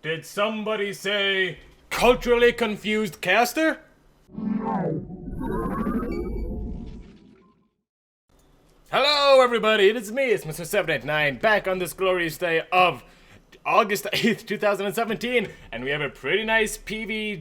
Did somebody say culturally confused caster? Hello everybody, it is me, it's Mr. 789, back on this glorious day of August 8th, 2017, and we have a pretty nice TVZ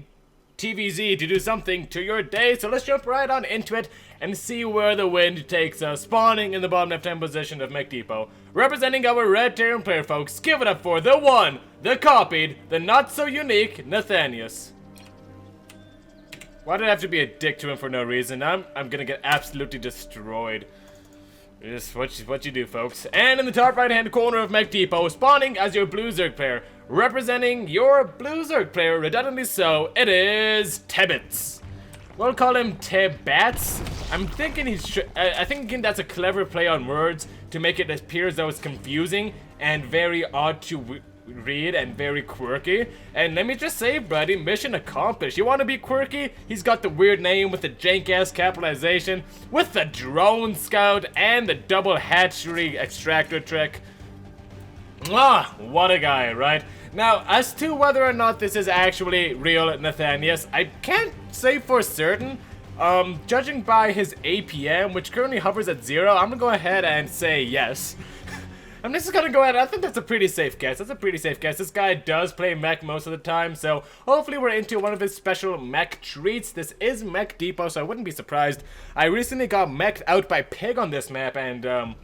to do something to your day, so let's jump right on into it and see where the wind takes us. Spawning in the bottom left-hand position of Mech Depot, representing our red team player folks, give it up for the one, the copied, the not-so-unique Nathanias. Why did I have to be a dick to him for no reason? I'm gonna get absolutely destroyed. Just what you do, folks. And in the top right-hand corner of Mech Depot, spawning as your Blue Zerg player, representing your Blue Zerg player, redundantly so, it is tEhbAtZ. We'll call him tEhbAtZ. I'm thinking I think that's a clever play on words to make it appear as though it's confusing and very odd to read and very quirky. And let me just say, buddy, mission accomplished. You want to be quirky? He's got the weird name with the jank-ass capitalization, with the drone scout and the double hatchery extractor trick. Ah, what a guy, right? Now, as to whether or not this is actually real Nathanias, I can't say for certain. Judging by his APM, which currently hovers at 0, I'm gonna go ahead and say yes. I'm just gonna go ahead, I think that's a pretty safe guess. That's a pretty safe guess. This guy does play Mech most of the time, so hopefully we're into one of his special Mech treats. This is Mech Depot, so I wouldn't be surprised. I recently got meched out by Pig on this map, and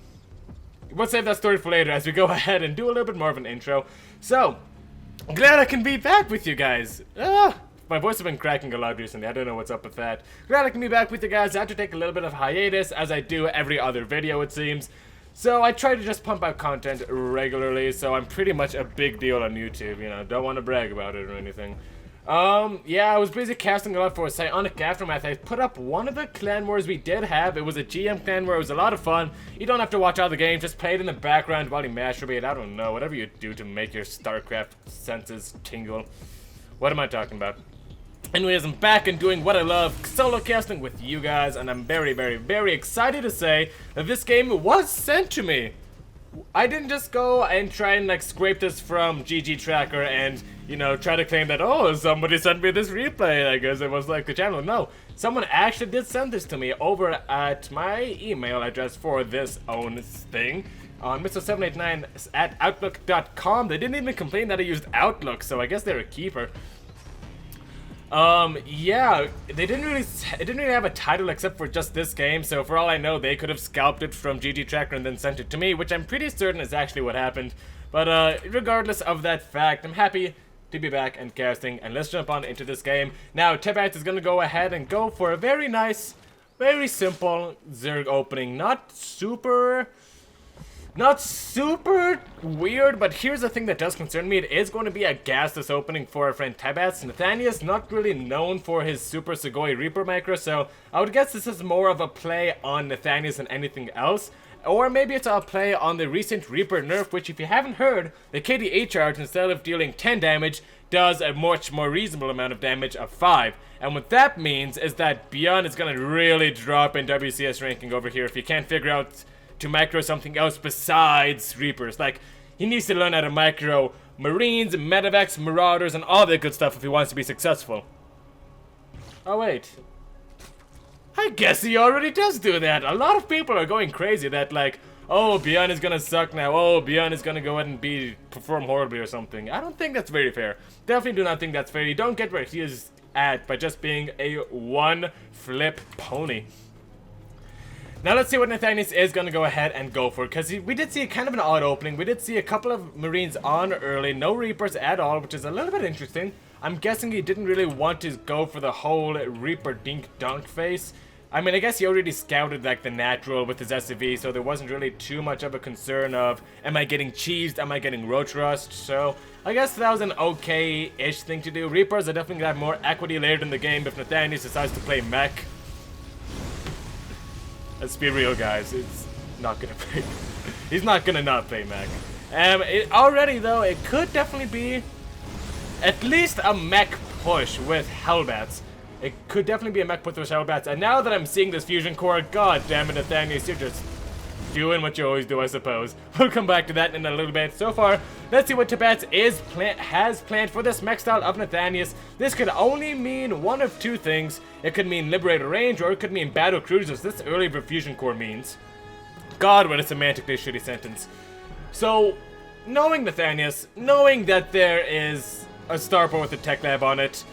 we'll save that story for later as we go ahead and do a little bit more of an intro. So, glad I can be back with you guys. My voice has been cracking a lot recently. I don't know what's up with that. Glad I can be back with you guys. I have to take a little bit of hiatus, as I do every other video, it seems. So I try to just pump out content regularly, so I'm pretty much a big deal on YouTube, you know, don't want to brag about it or anything. Yeah, I was busy casting a lot for Psionic Aftermath. I put up one of the clan wars we did have. It was a GM clan war. It was a lot of fun. You don't have to watch all the game, just play it in the background while you masturbate. I don't know, whatever you do to make your StarCraft senses tingle. What am I talking about? Anyways, I'm back and doing what I love, solo casting with you guys, and I'm very, very, very excited to say that this game was sent to me. I didn't just go and try and like scrape this from GG Tracker and, you know, try to claim that, oh, somebody sent me this replay, I guess it was like the channel. No, someone actually did send this to me over at my email address for this own thing on Mr.789 at Outlook.com. They didn't even complain that I used Outlook, so I guess they're a keeper. Yeah, it didn't really have a title except for just this game, so for all I know, they could have scalped it from GG Tracker and then sent it to me, which I'm pretty certain is actually what happened. But, regardless of that fact, I'm happy to be back and casting, and let's jump on into this game. Now, tEhbAtZ is gonna go ahead and go for a very nice, very simple Zerg opening. Not super weird, but here's the thing that does concern me. It is going to be a gasless opening for our friend tEhbAtZ. Nathanias, not really known for his Super Sugoi Reaper micro, so I would guess this is more of a play on Nathanias than anything else. Or maybe it's a play on the recent Reaper nerf, which if you haven't heard, the KDA charge, instead of dealing 10 damage, does a much more reasonable amount of damage of 5. And what that means is that Beyond is going to really drop in WCS ranking over here if you can't figure out to micro something else besides Reapers. Like, he needs to learn how to micro Marines, Medevacs, Marauders, and all that good stuff if he wants to be successful. Oh wait, I guess he already does do that. A lot of people are going crazy that like, oh, Beyond is gonna suck now, oh, Beyond is gonna go ahead and perform horribly or something. I don't think that's very fair. Definitely do not think that's fair. You don't get where he is at by just being a one-flip pony. Now let's see what Nathanias is going to go ahead and go for, because we did see kind of an odd opening. We did see a couple of Marines on early, no Reapers at all, which is a little bit interesting. I'm guessing he didn't really want to go for the whole Reaper dink-dunk face. I mean, I guess he already scouted like the natural with his SCV, so there wasn't really too much of a concern of, am I getting cheesed, am I getting roach rust? So I guess that was an okay-ish thing to do. Reapers are definitely going to have more equity later in the game if Nathanias decides to play Mech. Let's be real, guys. It's not gonna play. He's not gonna not play Mech. Already though, it could definitely be at least a Mech push with tEhbAtZ. It could definitely be a Mech push with tEhbAtZ. And now that I'm seeing this fusion core, god damn it, Nathanias, you're just doing what you always do, I suppose. We'll come back to that in a little bit. So far, let's see what tEhbAtZ has planned for this mech style of Nathanias. This could only mean one of two things. It could mean Liberator range, or it could mean battle cruisers. This early for Fusion Core means. God, what a semantically shitty sentence. So, knowing Nathanias, knowing that there is a starport with a tech lab on it,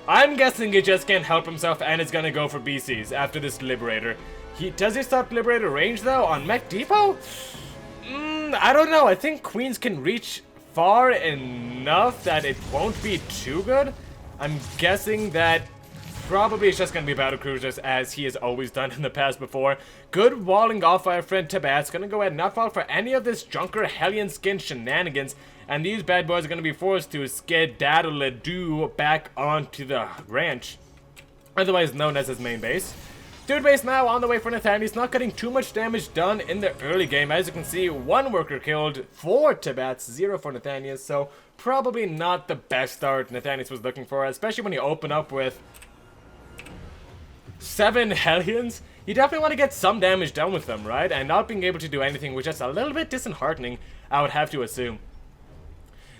I'm guessing he just can't help himself and is gonna go for BCs after this Liberator. Does he stop Liberator range though on Mech Depot? I don't know. I think Queens can reach far enough that it won't be too good. I'm guessing that probably it's just gonna be battle cruisers as he has always done in the past before. Good walling off by our friend tEhbAtZ. Gonna go ahead and not fall for any of this Junker Hellion skin shenanigans. And these bad boys are gonna be forced to skedaddle-a-doo back onto the ranch, otherwise known as his main base. Third base now on the way for Nathanias, not getting too much damage done in the early game. As you can see, 1 worker killed for tEhbAtZ, 0 for Nathanias, so probably not the best start Nathanias was looking for, especially when you open up with 7 Hellions. You definitely want to get some damage done with them, right? And not being able to do anything was just a little bit disheartening, I would have to assume.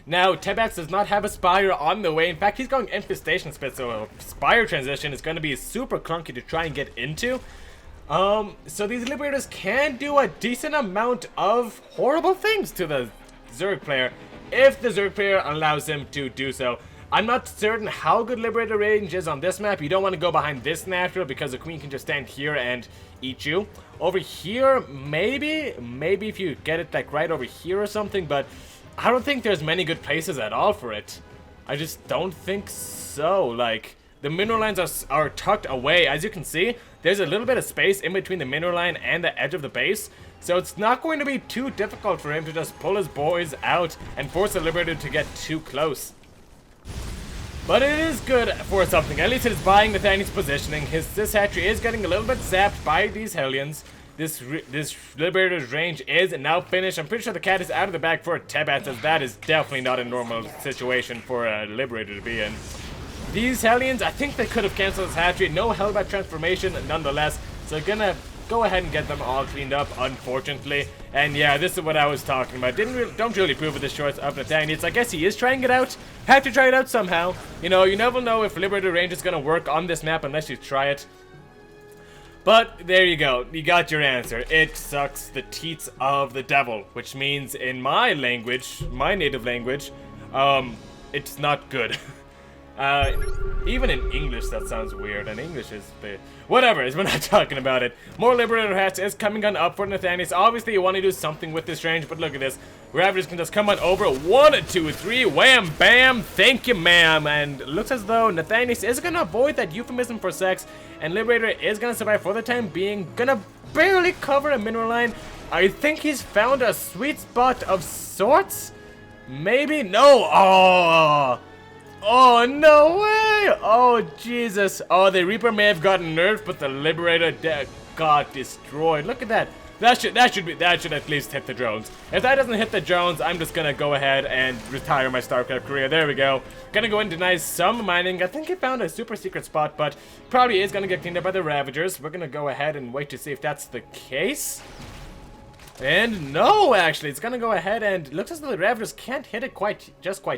Now, tEhbAtZ does not have a Spire on the way. In fact, he's going Infestation Spit, so a Spire transition is going to be super clunky to try and get into. So these Liberators can do a decent amount of horrible things to the Zerg player, if the Zerg player allows him to do so. I'm not certain how good Liberator range is on this map. You don't want to go behind this natural because the Queen can just stand here and eat you. Over here, maybe if you get it like right over here or something, but I don't think there's many good places at all for it. I just don't think so. Like, the mineral lines are tucked away. As you can see, there's a little bit of space in between the mineral line and the edge of the base. So it's not going to be too difficult for him to just pull his boys out and force the Liberator to get too close. But it is good for something. At least it is buying Nathanias' positioning. This hatchery is getting a little bit zapped by these Hellions. This Liberator's range is now finished. I'm pretty sure the cat is out of the bag for tEhbAtZ, as that is definitely not a normal situation for a Liberator to be in. These Hellions, I think they could have canceled this hatchery. No Hellbat transformation nonetheless. So gonna go ahead and get them all cleaned up, unfortunately. And yeah, this is what I was talking about. Don't really prove with this choice of Nathanias. I guess he is trying it out. Have to try it out somehow. You know, you never know if Liberator range is gonna work on this map unless you try it. But there you go, you got your answer. It sucks the teats of the devil, which means in my language, my native language, it's not good. Even in English that sounds weird, and English is whatever, we're not talking about it. More Liberator hats is coming on up for Nathanias. Obviously you want to do something with this range, but look at this. Ravagers can just come on over, 1, 2, 3, wham, bam, thank you ma'am. And it looks as though Nathanias is gonna avoid that euphemism for sex, and Liberator is gonna survive for the time being, gonna barely cover a mineral line. I think he's found a sweet spot of sorts? Maybe? No! Oh, no way! Oh, Jesus. Oh, the Reaper may have gotten nerfed, but the Liberator got destroyed. Look at that. That should at least hit the drones. If that doesn't hit the drones, I'm just gonna go ahead and retire my StarCraft career. There we go. Gonna go and deny some mining. I think he found a super secret spot, but probably is gonna get cleaned up by the Ravagers. We're gonna go ahead and wait to see if that's the case. And no, actually, it's gonna go ahead and it looks as though the Ravagers can't hit it quite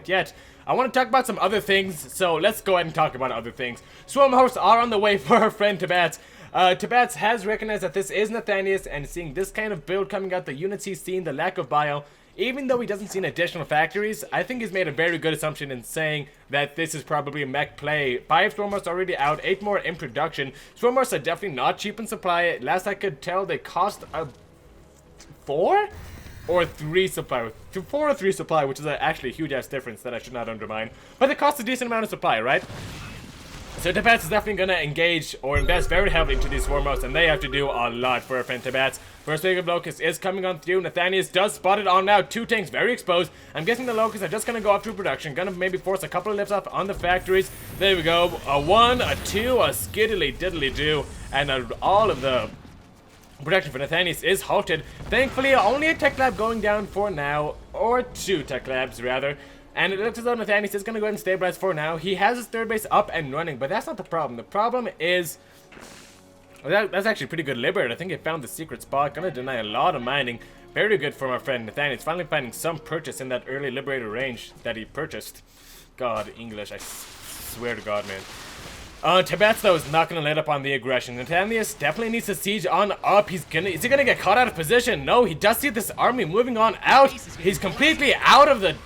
yet. I want to talk about some other things, so let's go ahead and talk about other things. Swarm hosts are on the way for our friend tEhbAtZ. tEhbAtZ has recognized that this is Nathanias, and seeing this kind of build coming out, the units he's seen, the lack of bio, even though he doesn't see additional factories, I think he's made a very good assumption in saying that this is probably a mech play. 5 Swarm hosts already out, 8 more in production. Swarm hosts are definitely not cheap in supply. Last I could tell, they cost 4 or 3 supply. 4 or 3 supply, which is actually a huge ass difference that I should not undermine. But it costs a decent amount of supply, right? So tEhbAtZ is definitely going to engage or invest very heavily into these Swarm hosts, and they have to do a lot for our friend tEhbAtZ. First wave of Locusts is coming on through. Nathanias does spot it on now. 2 tanks very exposed. I'm guessing the Locusts are just going to go off through production. Going to maybe force a couple of lifts off on the factories. There we go. A 1, a 2, a skiddly diddly do. And all of the production for Nathanias is halted. Thankfully, only a tech lab going down for now. Or 2 tech labs, rather. And it looks as though Nathanias is going to go ahead and stabilize for now. He has his third base up and running, but that's not the problem. The problem is That's actually pretty good Liberator. I think he found the secret spot. Gonna deny a lot of mining. Very good for my friend Nathanias. Finally finding some purchase in that early Liberator range that he purchased. God, English, I swear to God, man. tEhbAtZ, though, is not going to let up on the aggression. Nathanias definitely needs to siege on up. Is he going to get caught out of position? No, he does see this army moving on out. He's completely out of the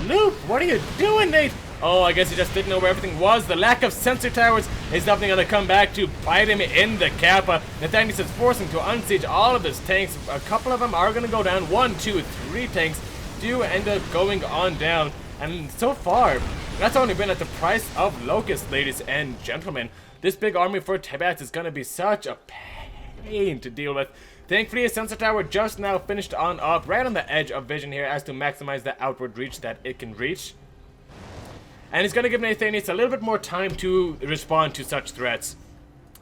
loop. What are you doing, Nate? Oh, I guess he just didn't know where everything was. The lack of sensor towers is definitely going to come back to bite him in the Kappa. Nathanias is forcing to unsiege all of his tanks. A couple of them are going to go down. 1, 2, 3 tanks do end up going on down. And so far, that's only been at the price of locusts, ladies and gentlemen. This big army for tEhbAtZ is going to be such a pain to deal with. Thankfully, a sensor tower just now finished on up, right on the edge of vision here, as to maximize the outward reach that it can reach. And it's going to give Nathanias a little bit more time to respond to such threats.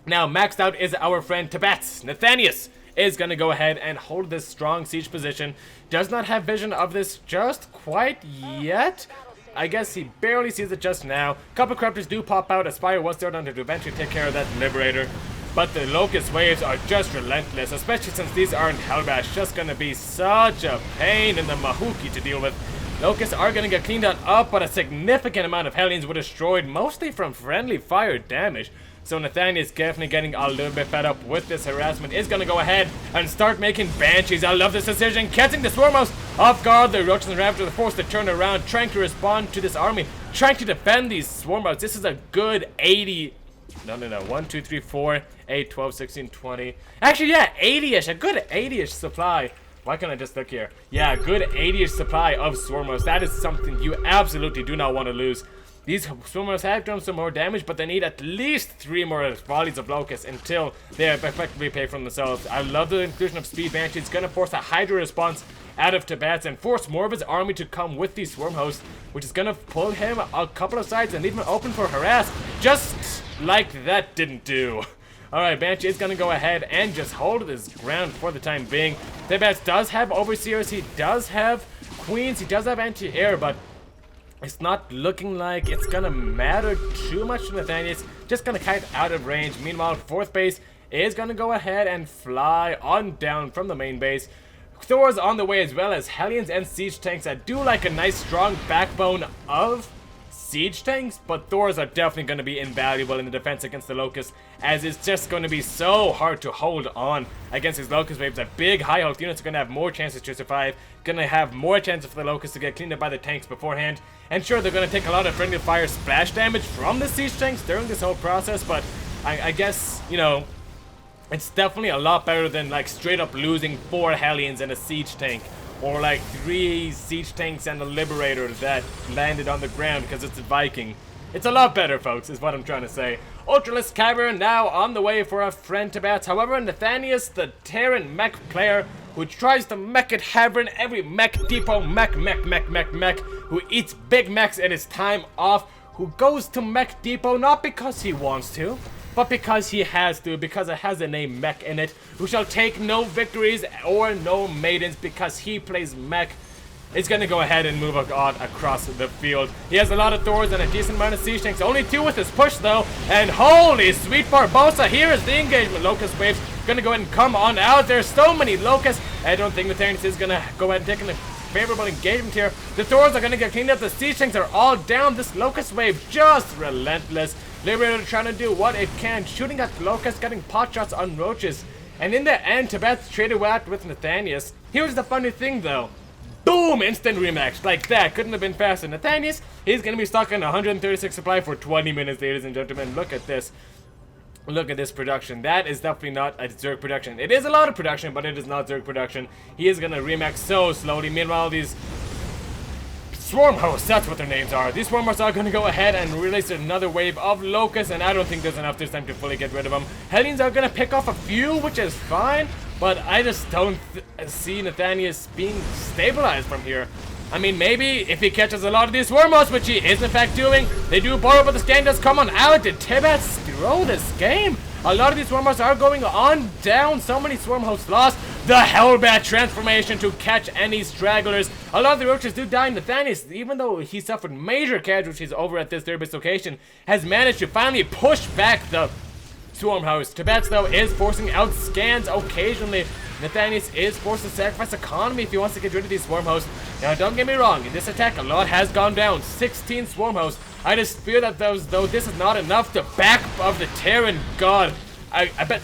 Now, maxed out is our friend tEhbAtZ. Nathanias is going to go ahead and hold this strong siege position. Does not have vision of this just quite yet. I guess he barely sees it just now. Couple corruptors do pop out. Aspire was thrown under to eventually take care of that Liberator. But the Locust waves are just relentless, especially since these aren't tEhbAtZ. Just going to be such a pain in the Mahuki to deal with. Locusts are going to get cleaned up, but a significant amount of Hellions were destroyed, mostly from friendly fire damage. So Nathanias, definitely getting a little bit fed up with this harassment, is going to go ahead and start making Banshees. I love this decision. Catching the Swarmhouse off guard. The Roaches and Raptors are forced to turn around, trying to respond to this army, trying to defend these Swarmhouse. This is a good 80... No. 1, 2, 3, 4, 8, 12, 16, 20. Actually, yeah, 80-ish. A good 80-ish supply. Why can't I just look here? Yeah, a good 80-ish supply of Swarmhouse. That is something you absolutely do not want to lose. These Swarmhouse have done some more damage, but they need at least 3 more volleys of Locusts until they effectively pay for themselves. I love the inclusion of Speed Banshee. It's going to force a Hydra response out of tEhbAtZ and force more of his army to come with these Swarmhosts, which is going to pull him a couple of sides and leave him open for harass, just like that didn't do. Alright, Banshee is going to go ahead and just hold his ground for the time being. tEhbAtZ does have Overseers, he does have Queens, he does have Anti-Air, but it's not looking like it's going to matter too much to Nathanias. Just going to kite out of range. Meanwhile, 4th base is going to go ahead and fly on down from the main base. Thor's on the way, as well as Hellions and Siege Tanks that do like a nice strong backbone of Siege Tanks, but Thors are definitely going to be invaluable in the defense against the Locusts, as it's just going to be so hard to hold on against these Locust waves. That big high health units are going to have more chances to survive, going to have more chances for the Locusts to get cleaned up by the tanks beforehand. And sure, they're going to take a lot of friendly fire splash damage from the Siege Tanks during this whole process, but I guess, you know, it's definitely a lot better than like straight up losing 4 Hellions and a Siege Tank, or like 3 Siege Tanks and a Liberator that landed on the ground because it's a Viking. It's a lot better, folks, is what I'm trying to say. Ultralisk Cavern now on the way for our friend tEhbAtZ. However, Nathanias, the Terran mech player, who tries to mech it Havern every mech depot, mech, who eats big mechs in his time off, who goes to mech depot not because he wants to, but because he has to, because it has the name Mech in it, who shall take no victories or no maidens because he plays Mech, is going to go ahead and move on across the field. He has a lot of Thors and a decent amount of Siege Tanks, only 2 with his push though, and holy sweet Barbosa, here is the engagement. Locust waves going to go ahead and come on out. There's so many Locusts. I don't think Nathanias is going to go ahead and take a favorable engagement here. The Thors are going to get cleaned up. The Siege Tanks are all down. This Locust wave just relentless. Liberator trying to do what it can, shooting at Locusts, getting pot shots on Roaches. And in the end, tEhbAtZ traded out with Nathanias. Here's the funny thing though. Boom! Instant rematch. Like that. Couldn't have been faster. Nathanias, he's going to be stuck in 136 supply for 20 minutes, ladies and gentlemen. Look at this. Look at this production. That is definitely not a Zerg production. It is a lot of production, but it is not Zerg production. He is going to remax so slowly. Meanwhile, these Swarm Hosts, that's what their names are. These Swarm Hosts are going to go ahead and release another wave of Locusts, and I don't think there's enough this time to fully get rid of them. Hellions are going to pick off a few, which is fine, but I just don't see Nathanias being stabilized from here. I mean, maybe if he catches a lot of these Swarm Hosts, which he is in fact doing, they do borrow, but the scan does come on out. Did tEhbAtZ throw this game? A lot of these Swarm Hosts are going on down. So many Swarm Hosts lost. The tEhbAtZ transformation to catch any stragglers. A lot of the Roaches do die. Nathanias, even though he suffered major casualties over at this third base location, has managed to finally push back the Swarm House. tEhbAtZ, though, is forcing out scans occasionally. Nathanias is forced to sacrifice economy if he wants to get rid of these Swarm Hosts. Now, don't get me wrong, in this attack, a lot has gone down. 16 Swarm Hosts. I just fear that though this is not enough to back of the Terran God. I bet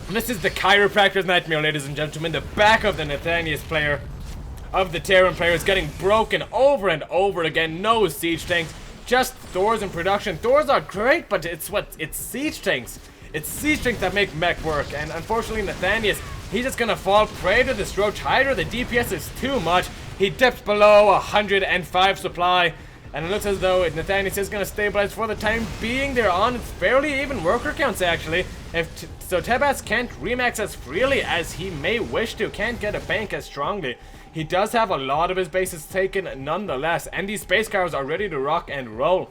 this is the chiropractor's nightmare, ladies and gentlemen. The back of the Nathanias player, of the Terran player, is getting broken over and over again. No siege tanks, just Thors in production. Thors are great, but it's siege tanks. It's siege tanks that make Mech work, and unfortunately Nathanias, he's just gonna fall prey to this Roach Hydra. The DPS is too much. He dips below 105 supply, and it looks as though Nathanias is gonna stabilize for the time being. They're on fairly even worker counts, actually. So tEhbAtZ can't remax as freely as he may wish to, can't get a bank as strongly. He does have a lot of his bases taken nonetheless, and these space cars are ready to rock and roll.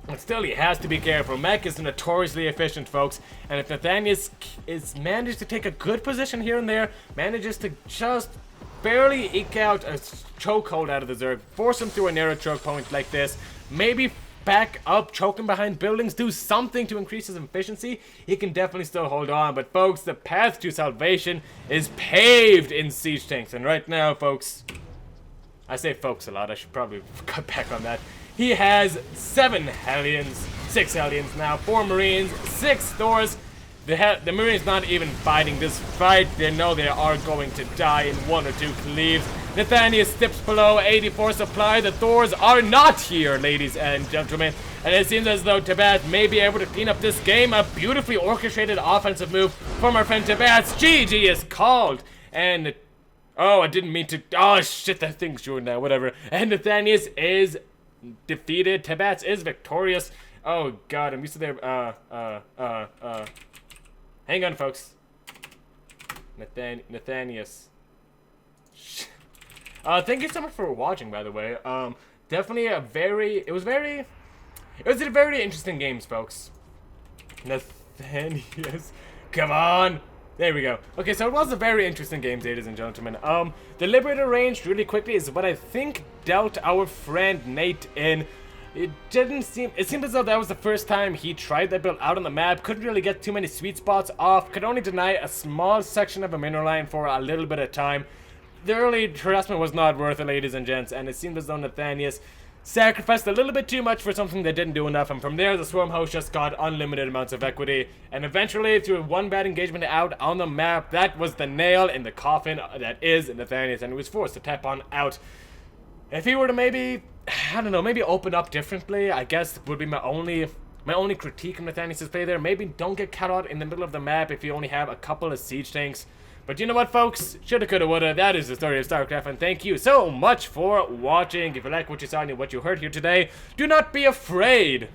But still, he has to be careful. Mech is notoriously efficient, folks, and if Nathanias is managed to take a good position here and there, manages to just barely eke out a chokehold out of the Zerg, force him through a narrow choke point like this, maybe back up, choke him behind buildings, do something to increase his efficiency, he can definitely still hold on. But folks, the path to salvation is paved in siege tanks, and right now, folks, I say folks a lot, I should probably cut back on that. He has 7 Hellions, 6 Hellions now, 4 Marines, 6 Thors. The Marines not even fighting this fight. They know they are going to die in 1 or 2 cleaves. Nathanias dips below 84 supply. The Thors are not here, ladies and gentlemen. And it seems as though tEhbAtZ may be able to clean up this game. A beautifully orchestrated offensive move from our friend tEhbAtZ. GG is called. And oh, I didn't mean to. Oh shit, that thing's short now. Whatever. And Nathanias is defeated. tEhbAtZ is victorious. Oh god, I'm used to their hang on, folks. Nathanias. Thank you so much for watching, by the way. Definitely a very interesting games, folks. Nathanias. Come on. There we go. Okay, so it was a very interesting game, ladies and gentlemen. The Liberator range, really quickly, is what I think dealt our friend Nate in. It seemed as though that was the first time he tried that build out on the map. Couldn't really get too many sweet spots off. Could only deny a small section of a mineral line for a little bit of time. The early harassment was not worth it, ladies and gents, and it seemed as though Nathanias sacrificed a little bit too much for something that didn't do enough, and from there the Swarm Host just got unlimited amounts of equity, and eventually through one bad engagement out on the map, that was the nail in the coffin that is Nathanias, and he was forced to tap on out. If he were to maybe, I don't know, maybe open up differently, I guess would be my only critique of Nathanias' play there. Maybe don't get caught out in the middle of the map if you only have a couple of siege tanks. But you know what, folks? Shoulda, coulda, woulda. That is the story of StarCraft, and thank you so much for watching. If you like what you saw and what you heard here today, do not be afraid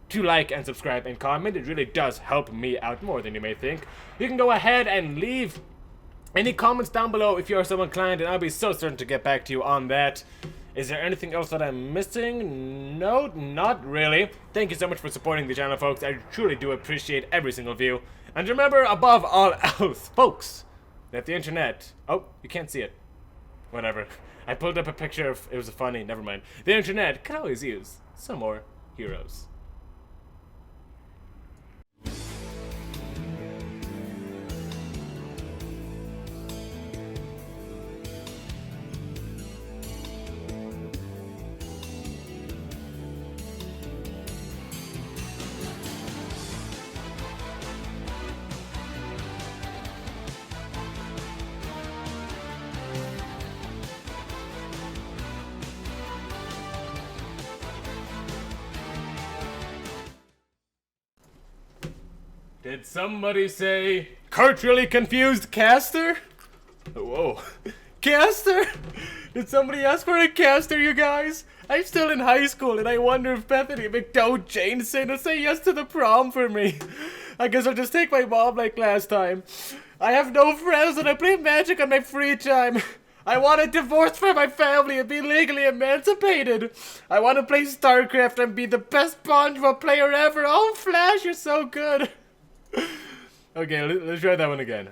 to like and subscribe and comment. It really does help me out more than you may think. You can go ahead and leave any comments down below if you are so inclined, and I'll be so certain to get back to you on that. Is there anything else that I'm missing? No, not really. Thank you so much for supporting the channel, folks. I truly do appreciate every single view. And remember, above all else, folks, that the internet... Oh, you can't see it. Whatever. I pulled up a picture of... It was funny. Never mind. The internet can always use some more heroes. Did somebody say culturally confused caster? Whoa. Caster? Did somebody ask for a caster, you guys? I'm still in high school and I wonder if Bethany McDowell Jameson will say yes to the prom for me. I guess I'll just take my mom like last time. I have no friends and I play Magic on my free time. I want a divorce from my family and be legally emancipated. I want to play StarCraft and be the best SpongeBob player ever. Oh, Flash, you're so good. Okay, let's try that one again.